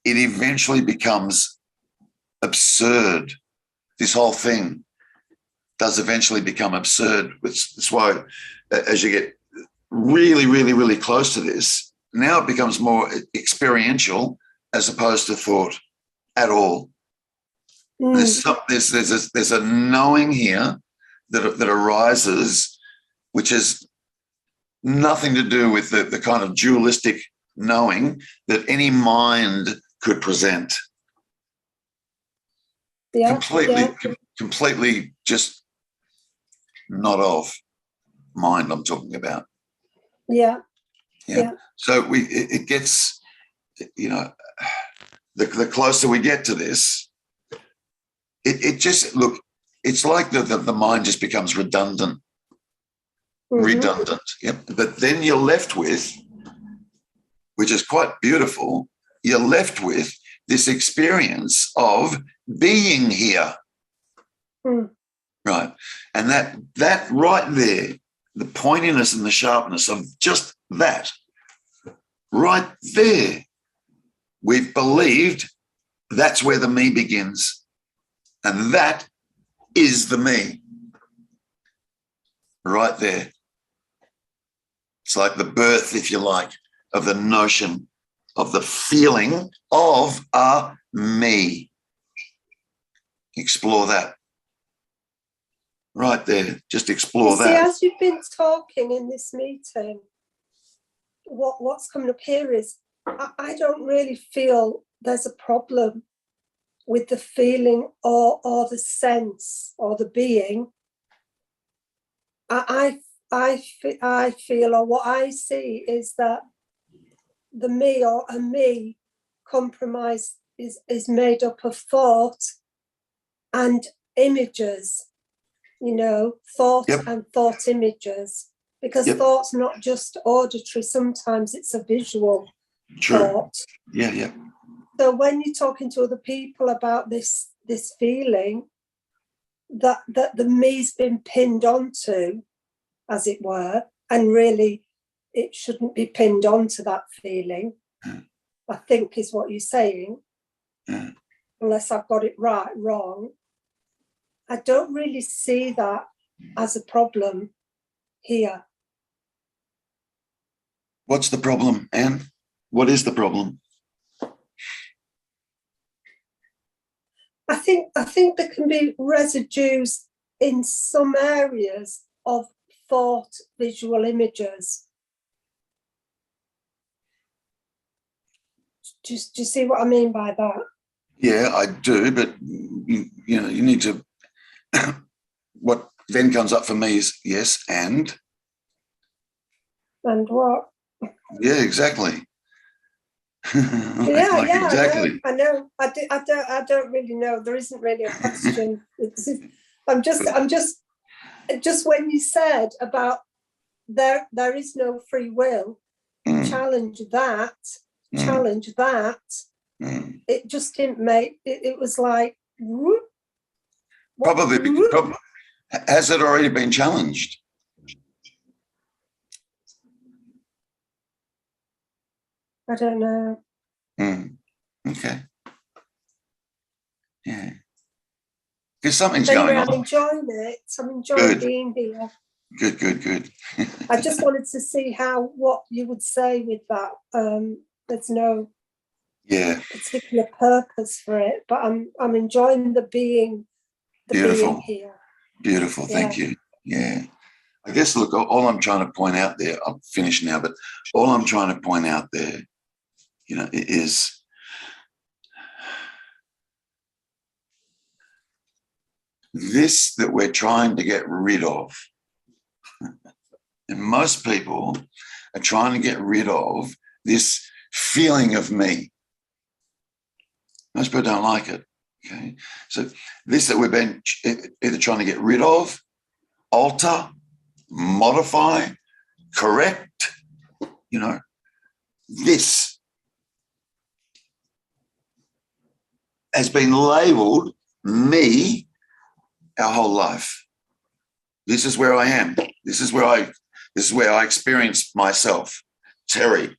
it eventually becomes absurd. This whole thing does eventually become absurd. That's why as you get really, really, really close to this, now it becomes more experiential as opposed to thought at all. There's a knowing here that arises, which has nothing to do with the kind of dualistic knowing that any mind could present. Yeah, completely just not of mind I'm talking about. Yeah. So it gets, the closer we get to this, it just, look, it's like the mind just becomes redundant. Redundant. Yep. But then you're left with, which is quite beautiful, you're left with this experience of being here. Right. And that right there, the pointiness and the sharpness of just that, right there, we've believed that's where the me begins. And that is the me. Right there. It's like the birth, if you like, of the notion of the feeling of a me. Explore that. Right there. Just explore that. See, as you've been talking in this meeting, what's coming up here is I don't really feel there's a problem with the feeling or the sense or the being. I feel, or what I see is that the me or a me compromise is made up of thought and images, thought and thought images, because thought's not just auditory, sometimes it's a visual thought. Yeah. So when you're talking to other people about this feeling that the me's been pinned onto, as it were, and really it shouldn't be pinned onto that feeling, I think is what you're saying, unless I've got it wrong. I don't really see that as a problem here. What's the problem, Anne? What is the problem? I think there can be residues in some areas of thought visual images. Do you see what I mean by that? Yeah, I do, but you need to. What then comes up for me is yes, and what? Yeah, exactly. Exactly. I know. I don't really know. There isn't really a question. I'm just when you said about there is no free will, challenge that. It just didn't make it was like whoop, probably has it already been challenged? I don't know. Okay. Yeah. Because something's going on. I'm enjoying it. I'm enjoying being here. Good. I just wanted to see what you would say with that. There's no particular purpose for it, but I'm enjoying the being. Beautiful. Being here. Beautiful. Thank you. Yeah. I guess, look, all I'm trying to point out there, I'm finished now, but all I'm trying to point out there, is this that we're trying to get rid of. And most people are trying to get rid of this feeling of me. Most people don't like it. Okay. So this that we've been either trying to get rid of, alter, modify, correct, this has been labeled me our whole life. This is where I am. This is where I experience myself, Terry.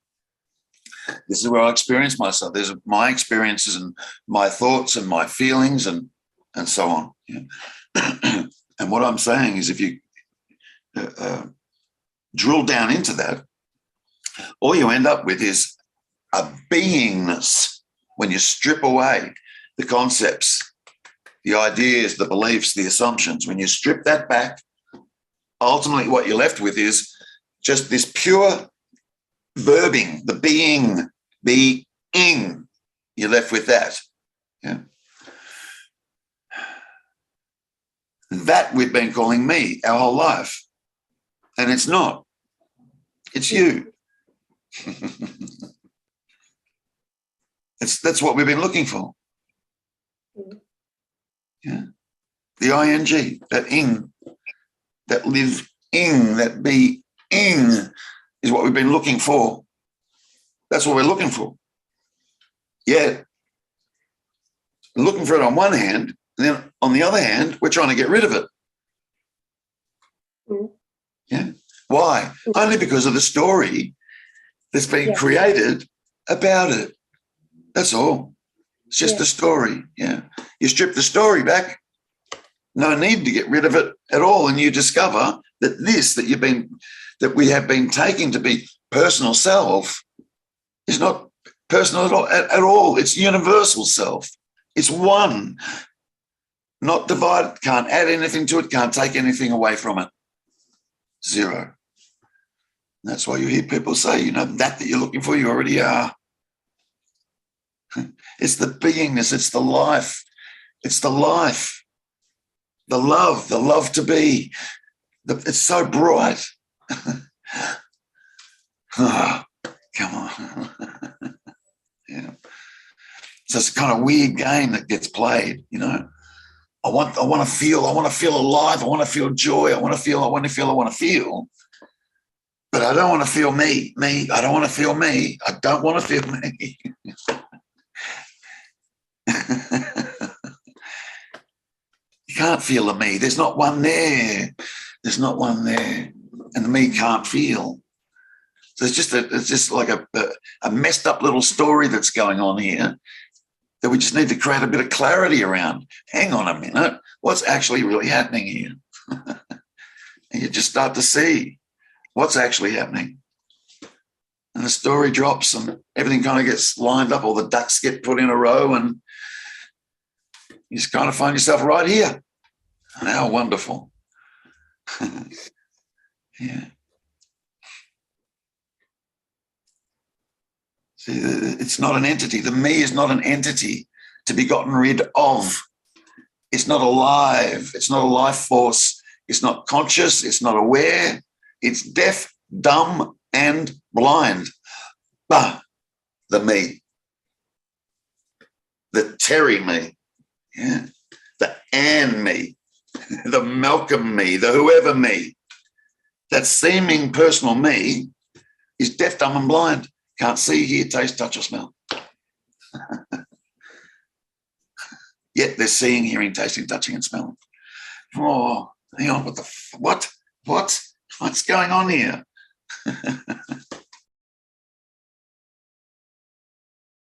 This is where I experience myself. There's my experiences and my thoughts and my feelings and so on. Yeah. And what I'm saying is if you drill down into that, all you end up with is a beingness when you strip away the concepts, the ideas, the beliefs, the assumptions. When you strip that back, ultimately what you're left with is just this pure verbing, the being, you're left with that. Yeah. That we've been calling me our whole life. And it's not. It's you. That's what we've been looking for. Yeah. The ing, that ing, that live ing, that be ing is what we've been looking for. That's what we're looking for. Yeah. We're looking for it on one hand, and then on the other hand, we're trying to get rid of it. Yeah. Why? Only because of the story that's been created about it. That's all. It's just the story. Yeah. You strip the story back, no need to get rid of it at all, and you discover that that we have been taking to be personal self is not personal at all. It's universal self. It's one, not divided. Can't add anything to it. Can't take anything away from it. Zero. And that's why you hear people say, that you're looking for, you already are. It's the beingness. It's the life. It's the life. The love to be. It's so bright. Oh, come on. Yeah. So it's a kind of weird game that gets played, I want to feel alive. I want to feel joy. I want to feel. But I don't want to feel me. I don't want to feel me. I don't want to feel me. You can't feel the me. There's not one there. There's not one there. And the me can't feel. So it's just like a messed up little story that's going on here that we just need to create a bit of clarity around. Hang on a minute. What's actually really happening here? And you just start to see what's actually happening. And the story drops and everything kind of gets lined up. All the ducks get put in a row and you just kind of find yourself right here. How wonderful. Yeah. See, it's not an entity. The me is not an entity to be gotten rid of. It's not alive. It's not a life force. It's not conscious. It's not aware. It's deaf, dumb, and blind. Bah, the me. The Terry me. Yeah. The Anne me. The Malcolm me. The whoever me. That seeming personal me is deaf, dumb, and blind. Can't see, hear, taste, touch, or smell. Yet they're seeing, hearing, tasting, touching, and smelling. Oh, hang on, what? What's going on here?